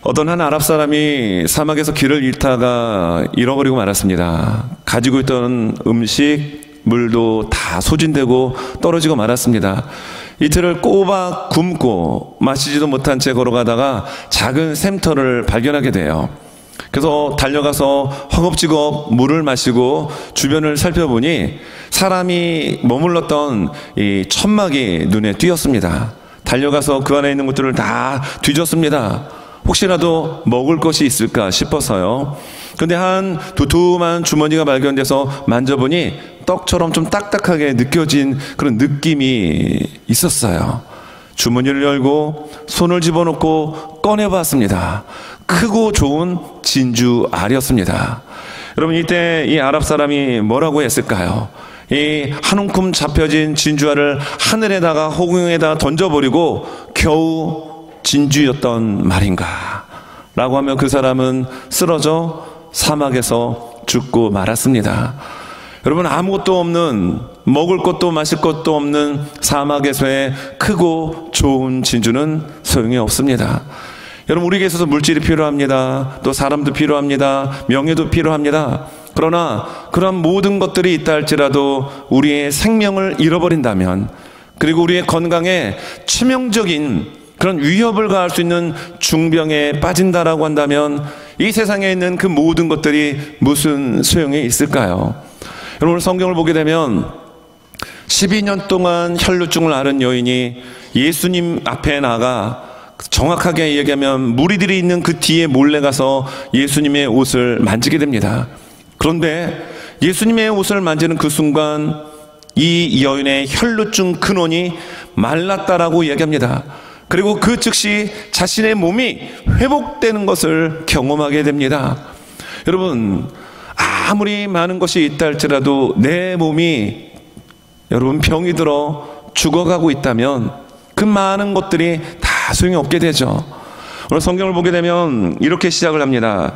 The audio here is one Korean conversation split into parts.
어떤 한 아랍 사람이 사막에서 길을 잃다가 잃어버리고 말았습니다. 가지고 있던 음식, 물도 다 소진되고 떨어지고 말았습니다. 이틀을 꼬박 굶고 마시지도 못한 채 걸어가다가 작은 샘터를 발견하게 돼요. 그래서 달려가서 허겁지겁 물을 마시고 주변을 살펴보니 사람이 머물렀던 이 천막이 눈에 띄었습니다. 달려가서 그 안에 있는 것들을 다 뒤졌습니다. 혹시라도 먹을 것이 있을까 싶어서요. 근데 한 두툼한 주머니가 발견돼서 만져보니 떡처럼 좀 딱딱하게 느껴진 그런 느낌이 있었어요. 주머니를 열고 손을 집어넣고 꺼내봤습니다. 크고 좋은 진주 알이었습니다. 여러분, 이때 이 아랍 사람이 뭐라고 했을까요? 이 한 움큼 잡혀진 진주알을 하늘에다가 허공에다 던져버리고 겨우 진주였던 말인가 라고 하며 그 사람은 쓰러져 사막에서 죽고 말았습니다. 여러분, 아무것도 없는, 먹을 것도 마실 것도 없는 사막에서의 크고 좋은 진주는 소용이 없습니다. 여러분, 우리에게 있어서 물질이 필요합니다. 또 사람도 필요합니다. 명예도 필요합니다. 그러나 그런 모든 것들이 있다 할지라도 우리의 생명을 잃어버린다면, 그리고 우리의 건강에 치명적인 그런 위협을 가할 수 있는 중병에 빠진다라고 한다면 이 세상에 있는 그 모든 것들이 무슨 소용이 있을까요? 여러분, 오늘 성경을 보게 되면 12년 동안 혈루증을 앓은 여인이 예수님 앞에 나가, 정확하게 얘기하면 무리들이 있는 그 뒤에 몰래 가서 예수님의 옷을 만지게 됩니다. 그런데 예수님의 옷을 만지는 그 순간 이 여인의 혈루증 근원이 말랐다라고 이야기합니다. 그리고 그 즉시 자신의 몸이 회복되는 것을 경험하게 됩니다. 여러분, 아무리 많은 것이 있다 할지라도 내 몸이, 여러분, 병이 들어 죽어가고 있다면 그 많은 것들이 다 소용이 없게 되죠. 오늘 성경을 보게 되면 이렇게 시작을 합니다.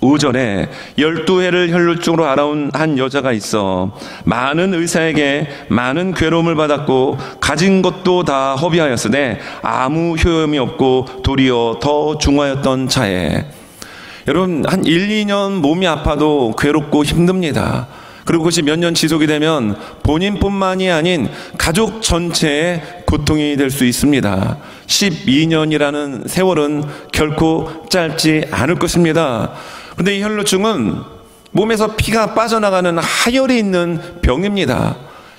25절에 12해를 혈루증으로 앓아온 한 여자가 있어 많은 의사에게 많은 괴로움을 받았고 가진 것도 다 허비하였으되 아무 효험이 없고 도리어 더 중하였던 자에. 여러분, 한 1, 2년 몸이 아파도 괴롭고 힘듭니다. 그리고 그것이 몇 년 지속이 되면 본인뿐만이 아닌 가족 전체의 고통이 될 수 있습니다. 12년이라는 세월은 결코 짧지 않을 것입니다. 그런데 이 혈루증은 몸에서 피가 빠져나가는 하열이 있는 병입니다.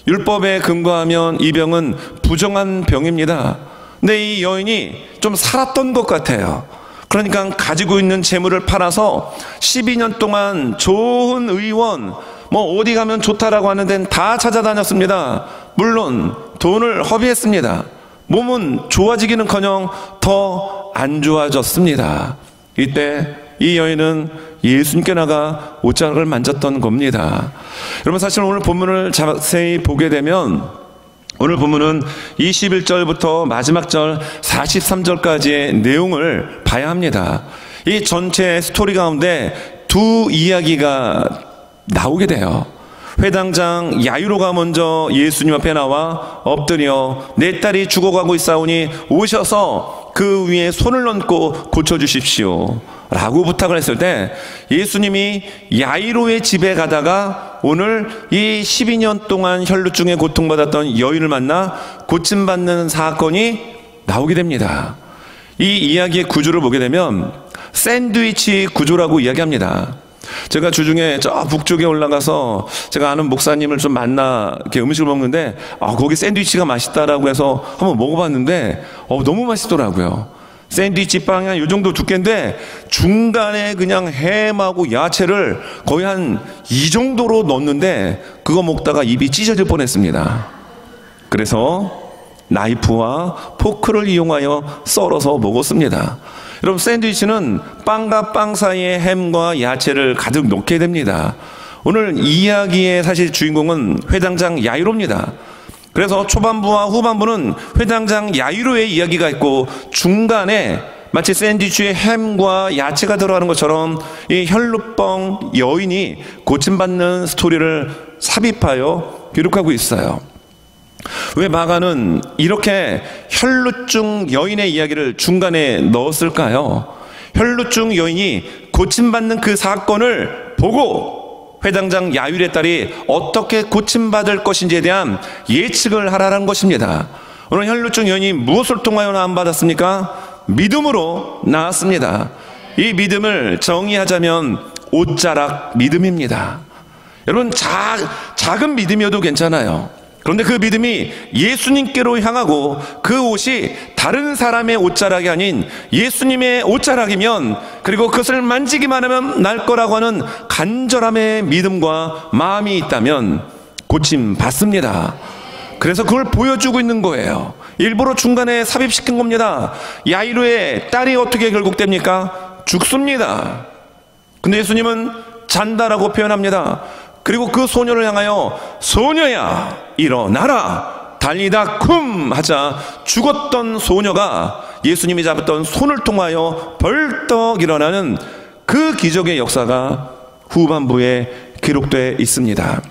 율법에 근거하면 이 병은 부정한 병입니다. 근데 이 여인이 좀 살았던 것 같아요. 그러니까 가지고 있는 재물을 팔아서 12년 동안 좋은 의원, 어디 가면 좋다라고 하는 데는 다 찾아다녔습니다. 물론 돈을 허비했습니다. 몸은 좋아지기는커녕 더 안 좋아졌습니다. 이때 이 여인은 예수님께 나가 옷자락을 만졌던 겁니다. 여러분, 사실 오늘 본문을 자세히 보게 되면 오늘 본문은 21절부터 마지막 절 43절까지의 내용을 봐야 합니다. 이 전체 스토리 가운데 두 이야기가 나오게 돼요. 회당장 야이로가 먼저 예수님 앞에 나와 엎드려 내 딸이 죽어가고 있사오니 오셔서 그 위에 손을 얹고 고쳐주십시오 라고 부탁을 했을 때 예수님이 야이로의 집에 가다가 오늘 이 12년 동안 혈루증에 고통받았던 여인을 만나 고침받는 사건이 나오게 됩니다. 이 이야기의 구조를 보게 되면 샌드위치 구조라고 이야기합니다. 제가 주중에 저 북쪽에 올라가서 제가 아는 목사님을 좀 만나 이렇게 음식을 먹는데 거기 샌드위치가 맛있다라고 해서 한번 먹어봤는데 너무 맛있더라고요. 샌드위치 빵이 한 이 정도 두께인데 중간에 그냥 햄하고 야채를 거의 한 이 정도로 넣었는데 그거 먹다가 입이 찢어질 뻔했습니다. 그래서 나이프와 포크를 이용하여 썰어서 먹었습니다. 여러분, 샌드위치는 빵과 빵 사이에 햄과 야채를 가득 넣게 됩니다. 오늘 이야기의 사실 주인공은 회당장 야이로입니다. 그래서 초반부와 후반부는 회당장 야이로의 이야기가 있고 중간에 마치 샌드위치에 햄과 야채가 들어가는 것처럼 이 혈루병 여인이 고침받는 스토리를 삽입하여 기록하고 있어요. 왜 마가는 이렇게 혈루증 여인의 이야기를 중간에 넣었을까요? 혈루증 여인이 고침받는 그 사건을 보고 회당장 야율의 딸이 어떻게 고침받을 것인지에 대한 예측을 하라는 것입니다. 오늘 혈루증 여인이 무엇을 통하여 나음받았습니까? 믿음으로 나았습니다. 이 믿음을 정의하자면 옷자락 믿음입니다. 여러분, 작은 믿음이어도 괜찮아요. 그런데 그 믿음이 예수님께로 향하고 그 옷이 다른 사람의 옷자락이 아닌 예수님의 옷자락이면, 그리고 그것을 만지기만 하면 날 거라고 하는 간절함의 믿음과 마음이 있다면 고침 받습니다. 그래서 그걸 보여주고 있는 거예요. 일부러 중간에 삽입시킨 겁니다. 야이로의 딸이 어떻게 결국 됩니까? 죽습니다. 근데 예수님은 잔다라고 표현합니다. 그리고 그 소녀를 향하여 소녀야 일어나라 달리다 쿰 하자 죽었던 소녀가 예수님이 잡았던 손을 통하여 벌떡 일어나는 그 기적의 역사가 후반부에 기록되어 있습니다.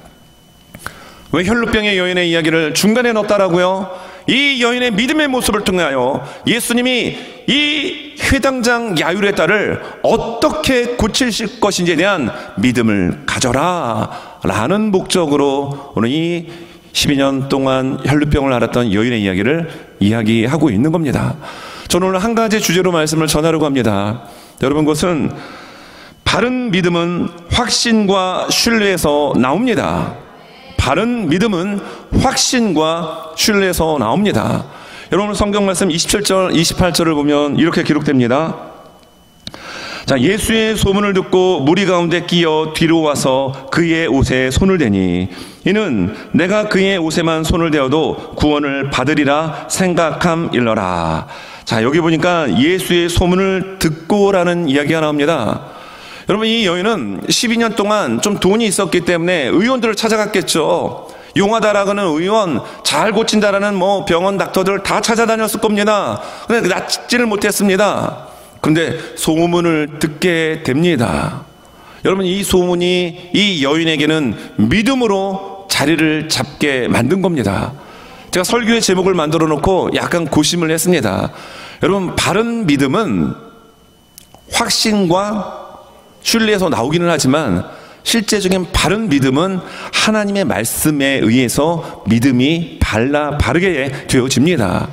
왜 혈루병의 여인의 이야기를 중간에 넣었다라고요? 이 여인의 믿음의 모습을 통하여 예수님이 이 회당장 야율의 딸을 어떻게 고치실 것인지에 대한 믿음을 가져라 라는 목적으로 오늘 이 12년 동안 혈루병을 앓았던 여인의 이야기를 이야기하고 있는 겁니다. 저는 오늘 한 가지 주제로 말씀을 전하려고 합니다. 여러분, 그것은 바른 믿음은 확신과 신뢰에서 나옵니다. 바른 믿음은 확신과 신뢰에서 나옵니다. 여러분, 성경 말씀 27절, 28절을 보면 이렇게 기록됩니다. 자, 예수의 소문을 듣고 무리 가운데 끼어 뒤로 와서 그의 옷에 손을 대니 이는 내가 그의 옷에만 손을 대어도 구원을 받으리라 생각함일러라. 자, 여기 보니까 예수의 소문을 듣고라는 이야기가 나옵니다. 여러분, 이 여인은 12년 동안 좀 돈이 있었기 때문에 의원들을 찾아갔겠죠. 용하다라고는 의원, 잘 고친다라는 뭐 병원 닥터들 다 찾아다녔을 겁니다. 근데 낫지를 못했습니다. 그런데 소문을 듣게 됩니다. 여러분, 이 소문이 이 여인에게는 믿음으로 자리를 잡게 만든 겁니다. 제가 설교의 제목을 만들어 놓고 약간 고심을 했습니다. 여러분, 바른 믿음은 확신과 신뢰에서 나오기는 하지만 실제적인 바른 믿음은 하나님의 말씀에 의해서 믿음이 바르게 되어집니다.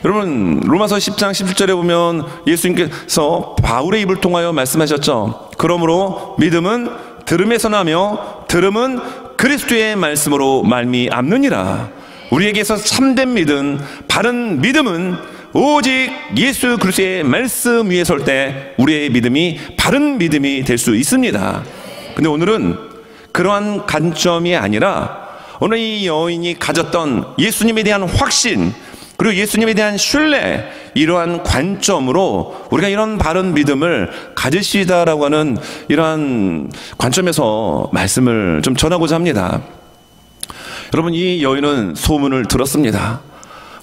여러분, 로마서 10장 17절에 보면 예수님께서 바울의 입을 통하여 말씀하셨죠. 그러므로 믿음은 들음에서 나며 들음은 그리스도의 말씀으로 말미암느니라. 우리에게서 참된 믿음, 바른 믿음은 오직 예수 그리스도의 말씀 위에 설 때 우리의 믿음이 바른 믿음이 될 수 있습니다. 근데 오늘은 그러한 관점이 아니라 오늘 이 여인이 가졌던 예수님에 대한 확신, 그리고 예수님에 대한 신뢰, 이러한 관점으로 우리가 이런 바른 믿음을 가지시다라고 하는 이러한 관점에서 말씀을 좀 전하고자 합니다. 여러분, 이 여인은 소문을 들었습니다.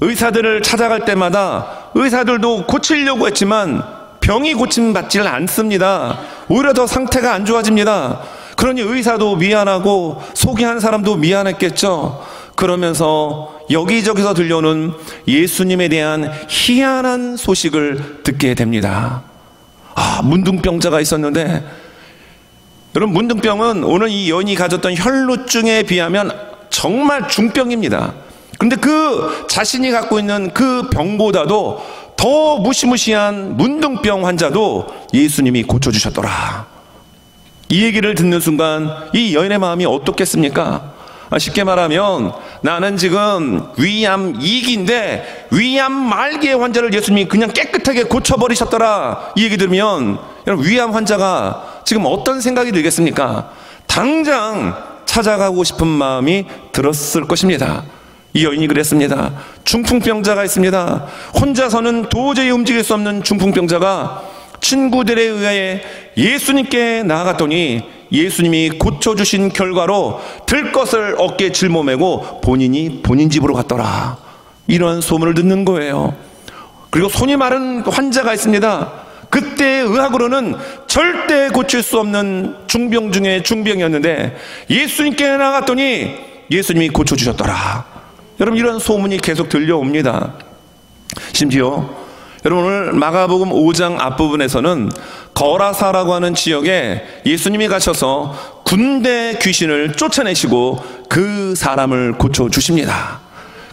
의사들을 찾아갈 때마다 의사들도 고치려고 했지만 병이 고침받지를 않습니다. 오히려 더 상태가 안 좋아집니다. 그러니 의사도 미안하고 소개한 사람도 미안했겠죠. 그러면서 여기저기서 들려오는 예수님에 대한 희한한 소식을 듣게 됩니다. 문둥병자가 있었는데, 여러분, 문둥병은 오늘 이 여인이 가졌던 혈루증에 비하면 정말 중병입니다. 그런데 그 자신이 갖고 있는 그 병보다도 더 무시무시한 문둥병 환자도 예수님이 고쳐주셨더라. 이 얘기를 듣는 순간 이 여인의 마음이 어떻겠습니까? 쉽게 말하면 나는 지금 위암 2기인데 위암 말기의 환자를 예수님이 그냥 깨끗하게 고쳐버리셨더라. 이 얘기 들으면 여러분, 위암 환자가 지금 어떤 생각이 들겠습니까? 당장 찾아가고 싶은 마음이 들었을 것입니다. 이 여인이 그랬습니다. 중풍병자가 있습니다. 혼자서는 도저히 움직일 수 없는 중풍병자가 친구들에 의해 예수님께 나아갔더니 예수님이 고쳐주신 결과로 들 것을 어깨에 짊어매고 본인이 본인 집으로 갔더라. 이런 소문을 듣는 거예요. 그리고 손이 마른 환자가 있습니다. 그때 의학으로는 절대 고칠 수 없는 중병 중에 중병이었는데 예수님께 나아갔더니 예수님이 고쳐주셨더라. 여러분, 이런 소문이 계속 들려옵니다. 심지어 여러분, 오늘 마가복음 5장 앞부분에서는 거라사라고 하는 지역에 예수님이 가셔서 군대 귀신을 쫓아내시고 그 사람을 고쳐주십니다.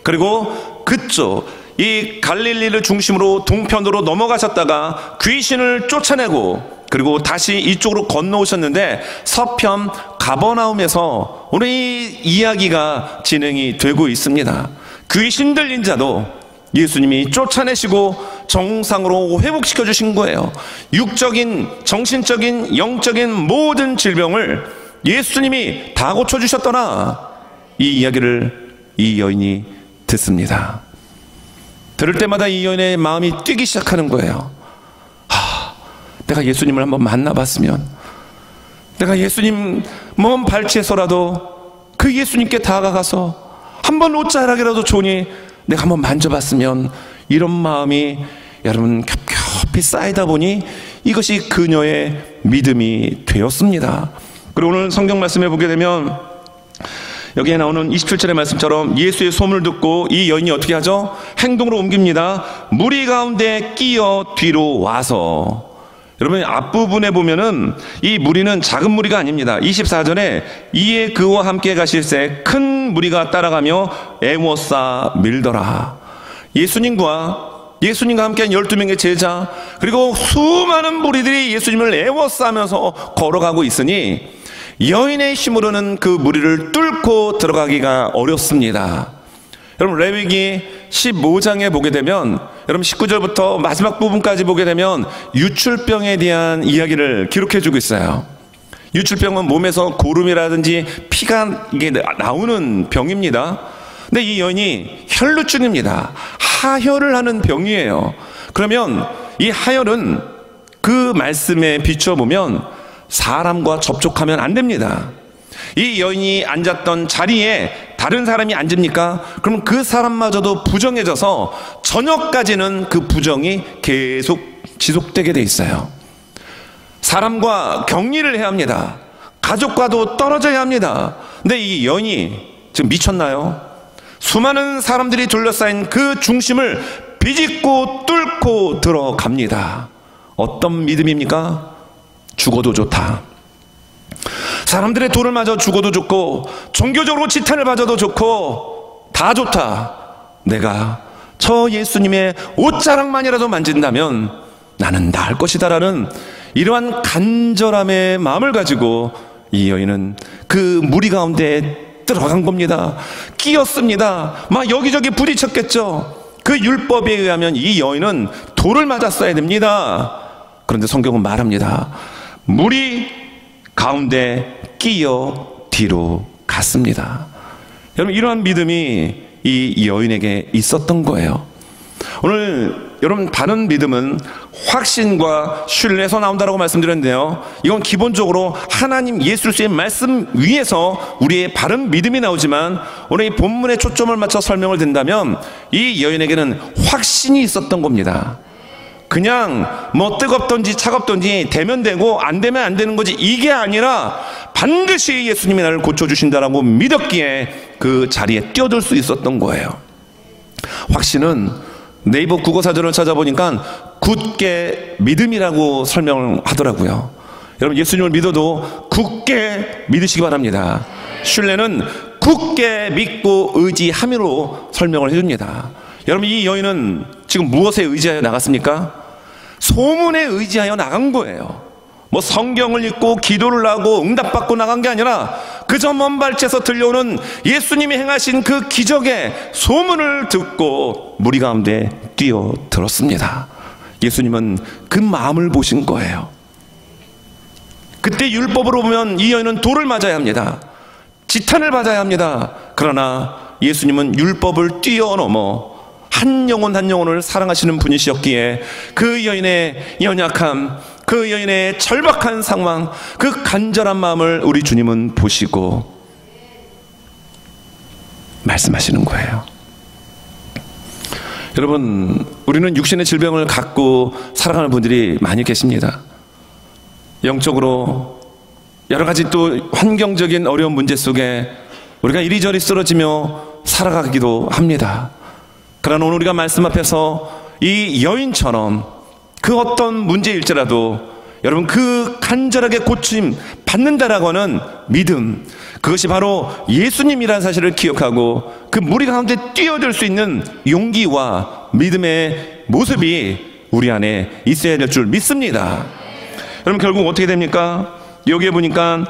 그리고 그쪽 이 갈릴리를 중심으로 동편으로 넘어가셨다가 귀신을 쫓아내고 그리고 다시 이쪽으로 건너오셨는데 서편 가버나움에서 오늘 이 이야기가 진행이 되고 있습니다. 귀신 들린 자도 예수님이 쫓아내시고 정상으로 회복시켜 주신 거예요. 육적인, 정신적인, 영적인 모든 질병을 예수님이 다 고쳐주셨더라. 이 이야기를 이 여인이 듣습니다. 들을 때마다 이 여인의 마음이 뛰기 시작하는 거예요. 내가 예수님을 한번 만나봤으면, 내가 예수님 먼 발치에서라도 그 예수님께 다가가서 한번 옷자락이라도 좋으니 내가 한번 만져봤으면, 이런 마음이 여러분 겹겹이 쌓이다 보니 이것이 그녀의 믿음이 되었습니다. 그리고 오늘 성경 말씀에 보게 되면 여기에 나오는 27절의 말씀처럼 예수의 소문을 듣고 이 여인이 어떻게 하죠? 행동으로 옮깁니다. 무리 가운데 끼어 뒤로 와서, 여러분 앞부분에 보면은 이 무리는 작은 무리가 아닙니다. 24절에 이에 그와 함께 가실새 큰 무리가 따라가며 애워싸 밀더라. 예수님과 함께한 12명의 제자, 그리고 수많은 무리들이 예수님을 애워싸면서 걸어가고 있으니 여인의 힘으로는 그 무리를 뚫고 들어가기가 어렵습니다. 여러분 레위기 15장에 보게 되면, 여러분 19절부터 마지막 부분까지 보게 되면 유출병에 대한 이야기를 기록해주고 있어요. 유출병은 몸에서 고름이라든지 피가 이게 나오는 병입니다. 근데 이 여인이 혈루증입니다. 하혈을 하는 병이에요. 그러면 이 하혈은 그 말씀에 비춰보면 사람과 접촉하면 안 됩니다. 이 여인이 앉았던 자리에 다른 사람이 앉습니까? 그럼 그 사람마저도 부정해져서 저녁까지는 그 부정이 계속 지속되게 돼 있어요. 사람과 격리를 해야 합니다. 가족과도 떨어져야 합니다. 근데 이 여인이 지금 미쳤나요? 수많은 사람들이 둘러싸인 그 중심을 비집고 뚫고 들어갑니다. 어떤 믿음입니까? 죽어도 좋다. 사람들의 돌을 맞아 죽어도 좋고, 종교적으로 지탄을 받아도 좋고, 다 좋다. 내가 저 예수님의 옷자락만이라도 만진다면 나는 나을 것이다라는 이러한 간절함의 마음을 가지고 이 여인은 그 무리 가운데 들어간 겁니다. 끼었습니다. 막 여기저기 부딪혔겠죠. 그 율법에 의하면 이 여인은 돌을 맞았어야 됩니다. 그런데 성경은 말합니다. 무리 가운데 끼어 뒤로 갔습니다. 여러분 이러한 믿음이 이 여인에게 있었던 거예요. 오늘 여러분 바른 믿음은 확신과 신뢰에서 나온다고 말씀드렸는데요, 이건 기본적으로 하나님 예수 그리스도의 말씀 위에서 우리의 바른 믿음이 나오지만, 오늘 이 본문에 초점을 맞춰 설명을 든다면 이 여인에게는 확신이 있었던 겁니다. 그냥 뭐 뜨겁던지 차갑던지 되면 되고 안 되면 안 되는 거지, 이게 아니라 반드시 예수님이 나를 고쳐주신다라고 믿었기에 그 자리에 뛰어들 수 있었던 거예요. 확신은 네이버 국어사전을 찾아보니까 굳게 믿음이라고 설명을 하더라고요. 여러분 예수님을 믿어도 굳게 믿으시기 바랍니다. 신뢰는 굳게 믿고 의지함으로 설명을 해줍니다. 여러분 이 여인은 지금 무엇에 의지하여 나갔습니까? 소문에 의지하여 나간 거예요. 뭐 성경을 읽고 기도를 하고 응답받고 나간 게 아니라 그저 먼 발치에서 들려오는 예수님이 행하신 그 기적의 소문을 듣고 무리 가운데 뛰어들었습니다. 예수님은 그 마음을 보신 거예요. 그때 율법으로 보면 이 여인은 돌을 맞아야 합니다. 지탄을 받아야 합니다. 그러나 예수님은 율법을 뛰어넘어 한 영혼 한 영혼을 사랑하시는 분이셨기에 그 여인의 연약함, 그 여인의 절박한 상황, 그 간절한 마음을 우리 주님은 보시고 말씀하시는 거예요. 여러분 우리는 육신의 질병을 갖고 살아가는 분들이 많이 계십니다. 영적으로 여러 가지 또 환경적인 어려운 문제 속에 우리가 이리저리 쓰러지며 살아가기도 합니다. 그러나 오늘 우리가 말씀 앞에서 이 여인처럼 그 어떤 문제일지라도 여러분 그 간절하게 고침 받는다라고 하는 믿음, 그것이 바로 예수님이라는 사실을 기억하고 그 무리 가운데 뛰어들 수 있는 용기와 믿음의 모습이 우리 안에 있어야 될 줄 믿습니다. 여러분 결국 어떻게 됩니까? 여기에 보니까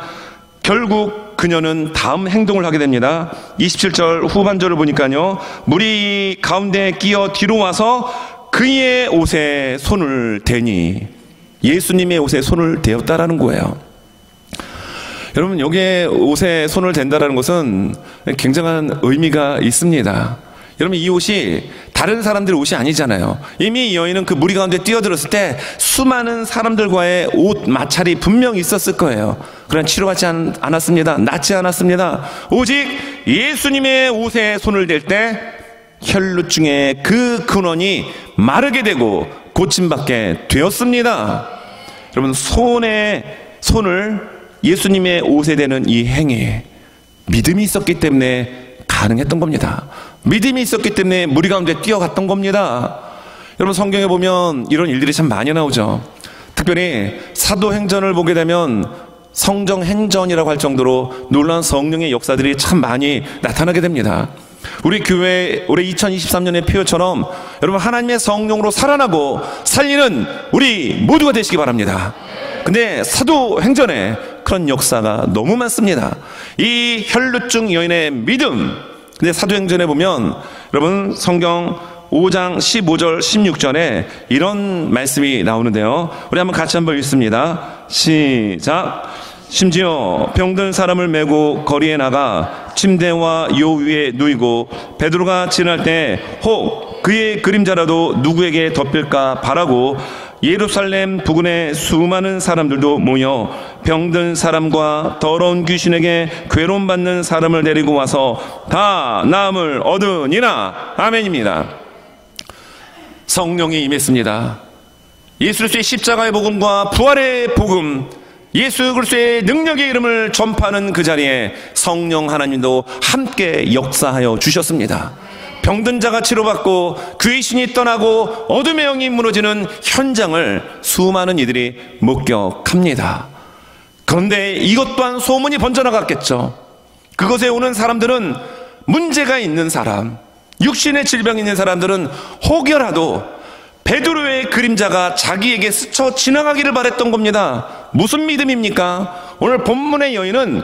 결국 그녀는 다음 행동을 하게 됩니다. 27절 후반절을 보니까요, 무리 가운데 끼어 뒤로 와서 그의 옷에 손을 대니, 예수님의 옷에 손을 대었다라는 거예요. 여러분 여기에 옷에 손을 댄다라는 것은 굉장한 의미가 있습니다. 여러분 이 옷이 다른 사람들의 옷이 아니잖아요. 이미 이 여인은 그 무리 가운데 뛰어들었을 때 수많은 사람들과의 옷 마찰이 분명히 있었을 거예요. 그러나 치료받지 않았습니다. 낫지 않았습니다. 오직 예수님의 옷에 손을 댈 때 혈루증의 그 근원이 마르게 되고 고침받게 되었습니다. 여러분 손을 예수님의 옷에 대는 이 행위, 믿음이 있었기 때문에 가능했던 겁니다. 믿음이 있었기 때문에 무리 가운데 뛰어갔던 겁니다. 여러분 성경에 보면 이런 일들이 참 많이 나오죠. 특별히 사도행전을 보게 되면 성정행전이라고 할 정도로 놀라운 성령의 역사들이 참 많이 나타나게 됩니다. 우리 교회 올해 2023년의 표처럼 여러분 하나님의 성령으로 살아나고 살리는 우리 모두가 되시기 바랍니다. 근데 사도행전에 그런 역사가 너무 많습니다. 이 혈루증 여인의 믿음, 근데 사도행전에 보면 여러분 성경 5장 15절 16절에 이런 말씀이 나오는데요, 우리 같이 한번 읽습니다. 시작. 심지어 병든 사람을 메고 거리에 나가 침대와 요 위에 누이고 베드로가 지날 때 혹 그의 그림자라도 누구에게 덮일까 바라고 예루살렘 부근에 수많은 사람들도 모여 병든 사람과 더러운 귀신에게 괴로움 받는 사람을 데리고 와서 다 나음을 얻으니라. 아멘입니다. 성령이 임했습니다. 예수 그리스도의 십자가의 복음과 부활의 복음, 예수 그리스도의 능력의 이름을 전파하는 그 자리에 성령 하나님도 함께 역사하여 주셨습니다. 병든 자가 치료받고 귀신이 떠나고 어둠의 영이 무너지는 현장을 수많은 이들이 목격합니다. 그런데 이것 또한 소문이 번져나갔겠죠. 그곳에 오는 사람들은 문제가 있는 사람, 육신의 질병이 있는 사람들은 혹여라도 베드로의 그림자가 자기에게 스쳐 지나가기를 바랬던 겁니다. 무슨 믿음입니까? 오늘 본문의 여인은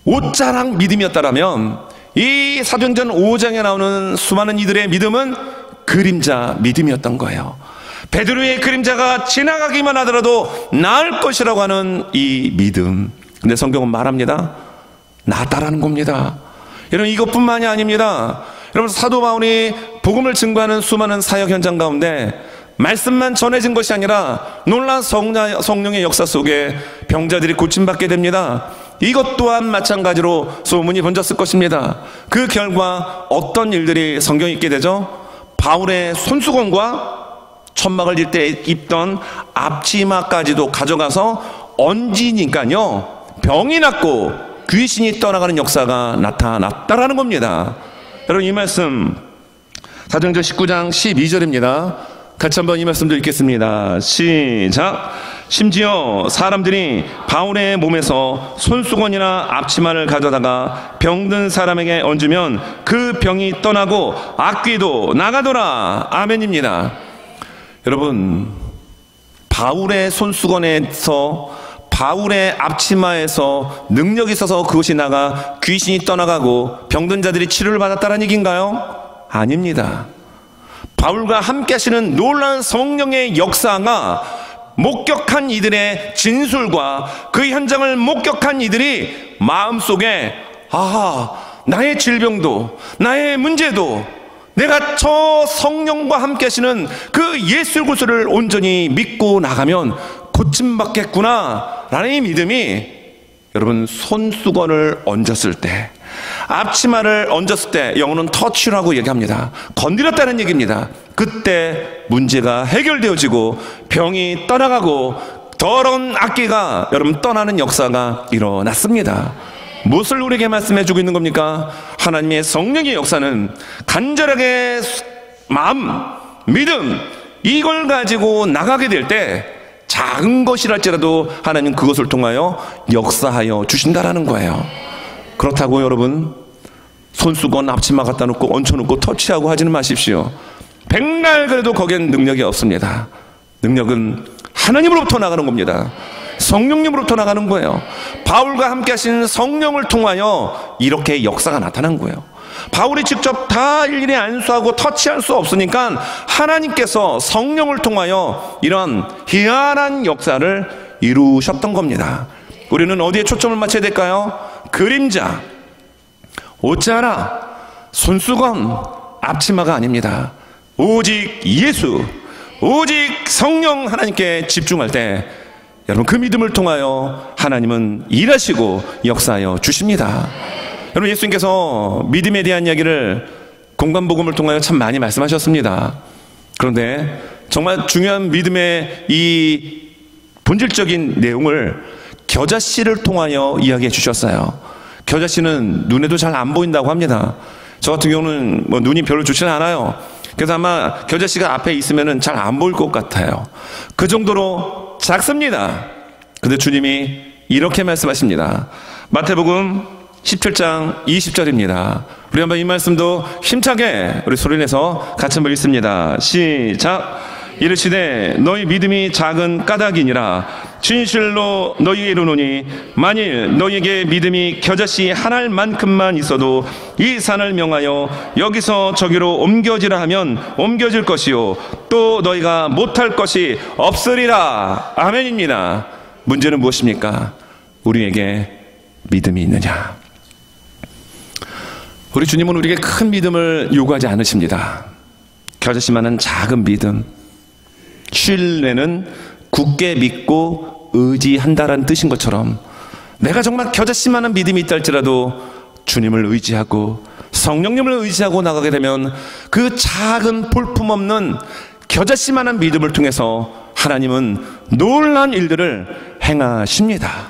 옷자랑 믿음이었다라면 이 사도행전 5장에 나오는 수많은 이들의 믿음은 그림자 믿음이었던 거예요. 베드로의 그림자가 지나가기만 하더라도 나을 것이라고 하는 이 믿음. 근데 성경은 말합니다. 낫다라는 겁니다. 여러분 이것뿐만이 아닙니다. 여러분 사도 바울이 복음을 증거하는 수많은 사역 현장 가운데 말씀만 전해진 것이 아니라 놀라운 성령의 역사 속에 병자들이 고침받게 됩니다. 이것 또한 마찬가지로 소문이 번졌을 것입니다. 그 결과 어떤 일들이 성경에 있게 되죠? 바울의 손수건과 천막을 질 때 입던 앞치마까지도 가져가서 얹으니까요 병이 낫고 귀신이 떠나가는 역사가 나타났다라는 겁니다. 여러분 이 말씀 사도행전 19장 12절입니다. 같이 한번 이 말씀도 읽겠습니다. 시작. 심지어 사람들이 바울의 몸에서 손수건이나 앞치마를 가져다가 병든 사람에게 얹으면 그 병이 떠나고 악귀도 나가더라. 아멘입니다. 여러분 바울의 손수건에서 바울의 앞치마에서 능력이 있어서 그것이 나가 귀신이 떠나가고 병든 자들이 치료를 받았다는 얘기인가요? 아닙니다. 바울과 함께 하시는 놀라운 성령의 역사가 목격한 이들의 진술과 그 현장을 목격한 이들이 마음속에 나의 질병도 나의 문제도 내가 저 성령과 함께 하시는 그 예수 그리스도를 온전히 믿고 나가면 고침받겠구나 라는 이 믿음이 여러분 손수건을 얹었을 때 앞치마를 얹었을 때 영어는 터치라고 얘기합니다. 건드렸다는 얘기입니다. 그때 문제가 해결되어지고 병이 떠나가고 더러운 악귀가 여러분 떠나는 역사가 일어났습니다. 무엇을 우리에게 말씀해 주고 있는 겁니까? 하나님의 성령의 역사는 간절하게 마음, 믿음 이걸 가지고 나가게 될 때 작은 것이랄지라도 하나님 그것을 통하여 역사하여 주신다라는 거예요. 그렇다고 여러분 손수건 앞치마 갖다 놓고 얹혀놓고 터치하고 하지는 마십시오. 백날 그래도 거기엔 능력이 없습니다. 능력은 하나님으로부터 나가는 겁니다. 성령님으로부터 나가는 거예요. 바울과 함께 하신 성령을 통하여 이렇게 역사가 나타난 거예요. 바울이 직접 다 일일이 안수하고 터치할 수 없으니까 하나님께서 성령을 통하여 이런 희한한 역사를 이루셨던 겁니다. 우리는 어디에 초점을 맞춰야 될까요? 그림자, 옷자락, 손수건, 앞치마가 아닙니다. 오직 예수, 오직 성령 하나님께 집중할 때 여러분 그 믿음을 통하여 하나님은 일하시고 역사하여 주십니다. 여러분 예수님께서 믿음에 대한 이야기를 공관복음을 통하여 참 많이 말씀하셨습니다. 그런데 정말 중요한 믿음의 이 본질적인 내용을 겨자씨를 통하여 이야기해 주셨어요. 겨자씨는 눈에도 잘 안 보인다고 합니다. 저 같은 경우는 뭐 눈이 별로 좋지는 않아요. 그래서 아마 겨자씨가 앞에 있으면 잘 안 보일 것 같아요. 그 정도로 작습니다. 근데 주님이 이렇게 말씀하십니다. 마태복음 17장 20절입니다. 우리 한번 이 말씀도 힘차게 우리 소리내서 같이 한번 읽습니다. 시작. 이르시되 너희 믿음이 작은 까닭이니라. 진실로 너희에게 이르노니 만일 너희에게 믿음이 겨자씨 한 알만큼만 있어도 이 산을 명하여 여기서 저기로 옮겨지라 하면 옮겨질 것이요 또 너희가 못할 것이 없으리라. 아멘입니다. 문제는 무엇입니까? 우리에게 믿음이 있느냐. 우리 주님은 우리에게 큰 믿음을 요구하지 않으십니다. 겨자씨만한 작은 믿음, 신뢰는 굳게 믿고 의지한다라는 뜻인 것처럼 내가 정말 겨자씨만한 믿음이 있다 할지라도 주님을 의지하고 성령님을 의지하고 나가게 되면 그 작은 볼품없는 겨자씨만한 믿음을 통해서 하나님은 놀라운 일들을 행하십니다.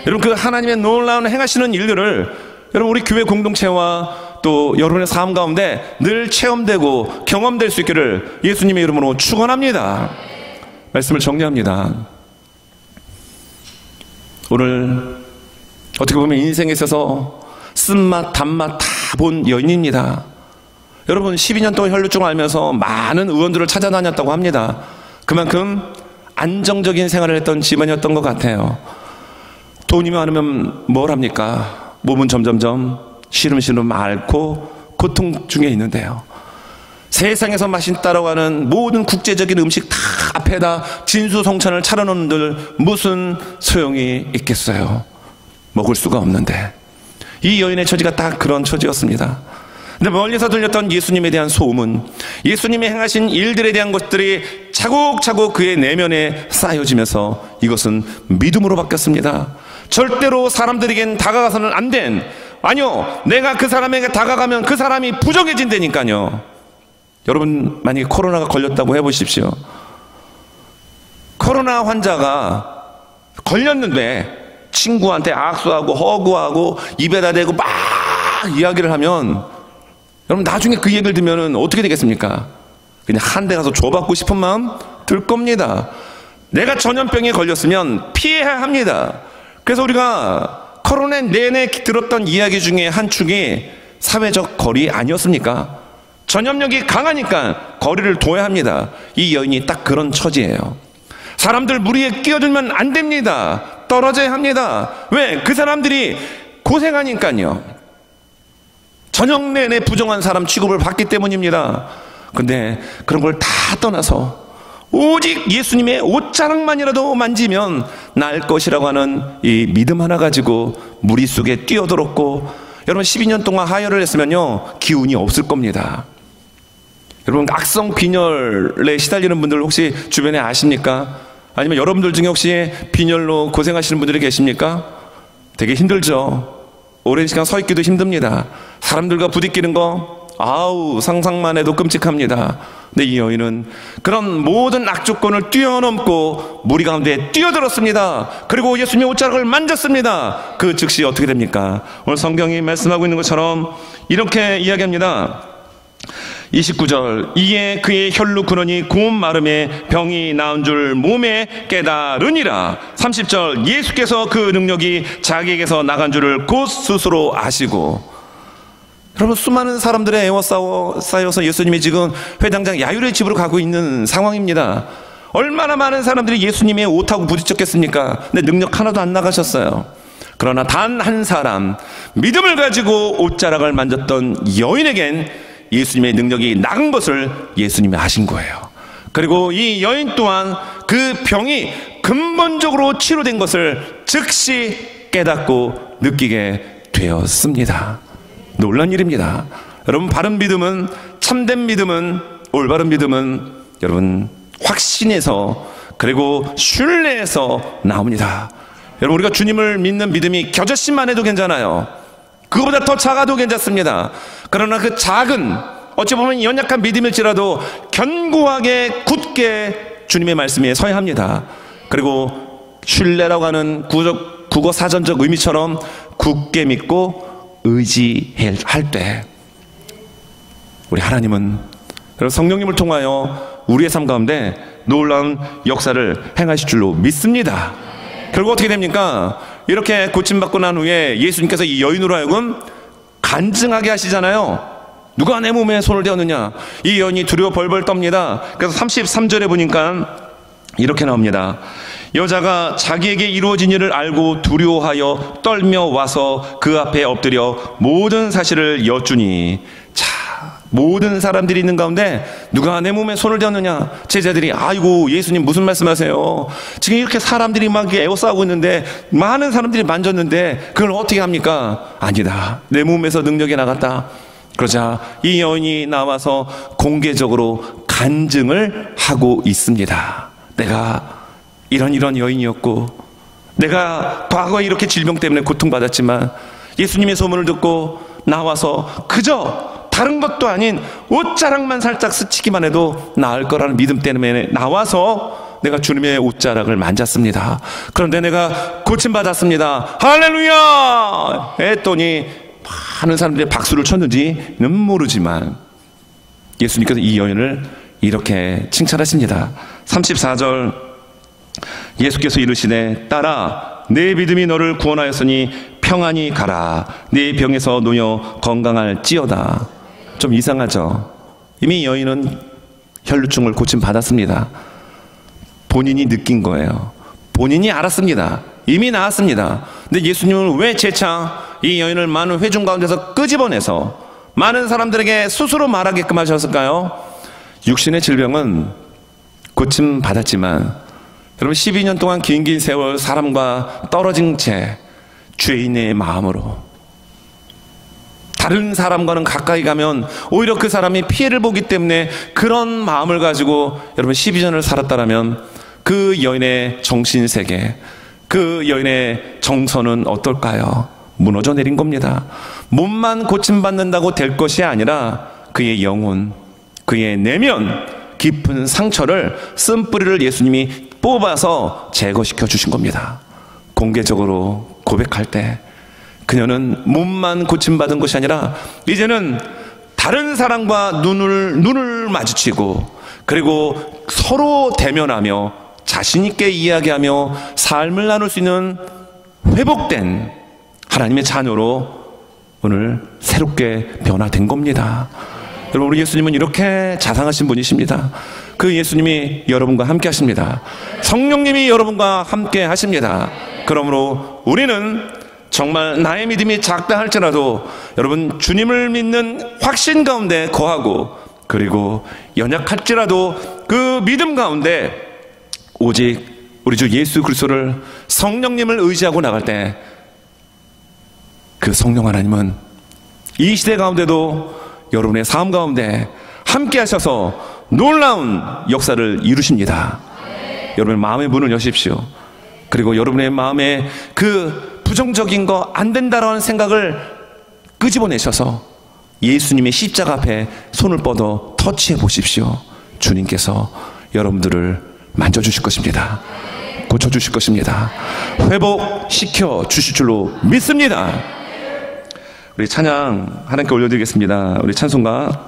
여러분 그 하나님의 놀라운 행하시는 일들을 여러분 우리 교회 공동체와 또 여러분의 삶 가운데 늘 체험되고 경험될 수 있기를 예수님의 이름으로 축원합니다. 말씀을 정리합니다. 오늘 어떻게 보면 인생에 있어서 쓴맛 단맛 다 본 여인입니다. 여러분 12년 동안 혈루증을 앓면서 많은 의원들을 찾아다녔다고 합니다. 그만큼 안정적인 생활을 했던 집안이었던 것 같아요. 돈이 많으면 뭘 합니까? 몸은 점점점 시름시름 앓고 고통 중에 있는데요. 세상에서 마신 따라가는 모든 국제적인 음식 다 앞에다 진수성찬을 차려놓는들 무슨 소용이 있겠어요? 먹을 수가 없는데. 이 여인의 처지가 딱 그런 처지였습니다. 근데 멀리서 들렸던 예수님에 대한 소문, 예수님이 행하신 일들에 대한 것들이 차곡차곡 그의 내면에 쌓여지면서 이것은 믿음으로 바뀌었습니다. 절대로 사람들에겐 다가가서는 안 된, 아니요, 내가 그 사람에게 다가가면 그 사람이 부정해진다니까요. 여러분 만약에 코로나가 걸렸다고 해보십시오. 코로나 환자가 걸렸는데 친구한테 악수하고 허구하고 입에다 대고 막 이야기를 하면 여러분 나중에 그 얘기를 들으면 어떻게 되겠습니까? 그냥 한 대 가서 줘받고 싶은 마음 들 겁니다. 내가 전염병에 걸렸으면 피해야 합니다. 그래서 우리가 코로나 내내 들었던 이야기 중에 한 축이 사회적 거리 아니었습니까? 전염력이 강하니까 거리를 둬야 합니다. 이 여인이 딱 그런 처지예요. 사람들 무리에 끼어들면 안 됩니다. 떨어져야 합니다. 왜? 그 사람들이 고생하니까요. 저녁 내내 부정한 사람 취급을 받기 때문입니다. 근데 그런 걸 다 떠나서 오직 예수님의 옷자락만이라도 만지면 나을 것이라고 하는 이 믿음 하나 가지고 무리 속에 뛰어들었고, 여러분 12년 동안 하혈을 했으면요 기운이 없을 겁니다. 여러분 악성 빈혈에 시달리는 분들 혹시 주변에 아십니까? 아니면 여러분들 중에 혹시 빈혈로 고생하시는 분들이 계십니까? 되게 힘들죠. 오랜 시간 서 있기도 힘듭니다. 사람들과 부딪히는 거 아우 상상만 해도 끔찍합니다. 근데 이 여인은 그런 모든 악조건을 뛰어넘고 무리 가운데 뛰어들었습니다. 그리고 예수님의 옷자락을 만졌습니다. 그 즉시 어떻게 됩니까? 오늘 성경이 말씀하고 있는 것처럼 이렇게 이야기합니다. 29절, 이에 그의 혈루 근원이 고운 마름에 병이 나은 줄 몸에 깨달으니라. 30절, 예수께서 그 능력이 자기에게서 나간 줄을 곧 스스로 아시고. 여러분, 수많은 사람들의 에워싸여서 예수님이 지금 회당장 야율의 집으로 가고 있는 상황입니다. 얼마나 많은 사람들이 예수님의 옷하고 부딪혔겠습니까? 근데 능력 하나도 안 나가셨어요. 그러나 단 한 사람, 믿음을 가지고 옷자락을 만졌던 여인에겐 예수님의 능력이 나간 것을 예수님이 아신 거예요. 그리고 이 여인 또한 그 병이 근본적으로 치료된 것을 즉시 깨닫고 느끼게 되었습니다. 놀란 일입니다. 여러분, 바른 믿음은, 참된 믿음은, 올바른 믿음은 여러분 확신에서, 그리고 신뢰에서 나옵니다. 여러분, 우리가 주님을 믿는 믿음이 겨자씨만 해도 괜찮아요. 그거보다 더 작아도 괜찮습니다. 그러나 그 작은, 어찌 보면 연약한 믿음일지라도 견고하게 굳게 주님의 말씀에 서야 합니다. 그리고 신뢰라고 하는 국어 사전적 의미처럼 굳게 믿고 의지할 때 우리 하나님은, 여러분, 성령님을 통하여 우리의 삶 가운데 놀라운 역사를 행하실 줄로 믿습니다. 결국 어떻게 됩니까? 이렇게 고침받고 난 후에 예수님께서 이 여인으로 하여금 간증하게 하시잖아요. 누가 내 몸에 손을 대었느냐? 이 여인이 두려워 벌벌 떱니다. 그래서 33절에 보니까 이렇게 나옵니다. 여자가 자기에게 이루어진 일을 알고 두려워하여 떨며 와서 그 앞에 엎드려 모든 사실을 여쭈니. 자, 모든 사람들이 있는 가운데 누가 내 몸에 손을 대었느냐? 제자들이, 아이고 예수님 무슨 말씀하세요? 지금 이렇게 사람들이 막 에워싸고 있는데, 많은 사람들이 만졌는데 그걸 어떻게 합니까? 아니다, 내 몸에서 능력이 나갔다. 그러자 이 여인이 나와서 공개적으로 간증을 하고 있습니다. 내가 이런 여인이었고, 내가 과거에 이렇게 질병 때문에 고통받았지만 예수님의 소문을 듣고 나와서 그저 다른 것도 아닌 옷자락만 살짝 스치기만 해도 나을 거라는 믿음 때문에 나와서 내가 주님의 옷자락을 만졌습니다. 그런데 내가 고침받았습니다. 할렐루야! 했더니 많은 사람들이 박수를 쳤는지는 모르지만 예수님께서 이 여인을 이렇게 칭찬하십니다. 34절, 예수께서 이르시되 딸아, 내 믿음이 너를 구원하였으니 평안히 가라. 네 병에서 놓여 건강할지어다. 좀 이상하죠? 이미 여인은 혈루증을 고침받았습니다. 본인이 느낀 거예요. 본인이 알았습니다. 이미 나았습니다. 근데 예수님은 왜 재차 이 여인을 많은 회중 가운데서 끄집어내서 많은 사람들에게 스스로 말하게끔 하셨을까요? 육신의 질병은 고침받았지만 여러분, 12년 동안 긴 세월 사람과 떨어진 채 죄인의 마음으로, 다른 사람과는 가까이 가면 오히려 그 사람이 피해를 보기 때문에 그런 마음을 가지고 여러분 12년을 살았다라면 그 여인의 정신세계, 그 여인의 정서는 어떨까요? 무너져 내린 겁니다. 몸만 고침받는다고 될 것이 아니라 그의 영혼, 그의 내면 깊은 상처를, 쓴뿌리를 예수님이 뽑아서 제거시켜 주신 겁니다. 공개적으로 고백할 때 그녀는 몸만 고침받은 것이 아니라 이제는 다른 사람과 눈을 마주치고, 그리고 서로 대면하며 자신 있게 이야기하며 삶을 나눌 수 있는 회복된 하나님의 자녀로 오늘 새롭게 변화된 겁니다. 여러분, 우리 예수님은 이렇게 자상하신 분이십니다. 그 예수님이 여러분과 함께 하십니다. 성령님이 여러분과 함께 하십니다. 그러므로 우리는 정말 나의 믿음이 작다 할지라도 여러분, 주님을 믿는 확신 가운데 거하고, 그리고 연약할지라도 그 믿음 가운데 오직 우리 주 예수 그리스도를, 성령님을 의지하고 나갈 때 그 성령 하나님은 이 시대 가운데도 여러분의 삶 가운데 함께 하셔서 놀라운 역사를 이루십니다. 여러분의 마음의 문을 여십시오. 그리고 여러분의 마음에 그 부정적인 거, 안 된다라는 생각을 끄집어내셔서 예수님의 십자가 앞에 손을 뻗어 터치해 보십시오. 주님께서 여러분들을 만져주실 것입니다. 고쳐주실 것입니다. 회복시켜 주실 줄로 믿습니다. 우리 찬양 하나님께 올려드리겠습니다. 우리 찬송가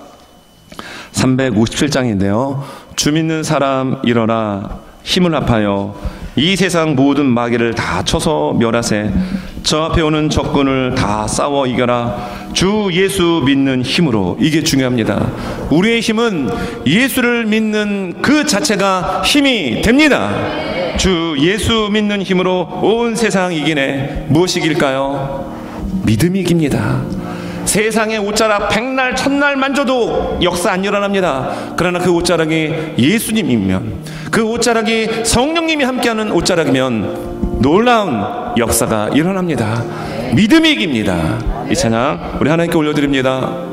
357장인데요. 주 믿는 사람 일어나 힘을 합하여 이 세상 모든 마귀를 다 쳐서 멸하세. 저 앞에 오는 적군을 다 싸워 이겨라. 주 예수 믿는 힘으로. 이게 중요합니다. 우리의 힘은 예수를 믿는 그 자체가 힘이 됩니다. 주 예수 믿는 힘으로 온 세상 이기네. 무엇이 이길까요? 믿음이 이깁니다. 세상의 옷자락 백날 천날 만져도 역사 안 일어납니다. 그러나 그 옷자락이 예수님이면, 그 옷자락이 성령님이 함께하는 옷자락이면 놀라운 역사가 일어납니다. 믿음이 이깁니다. 이 찬양 우리 하나님께 올려드립니다.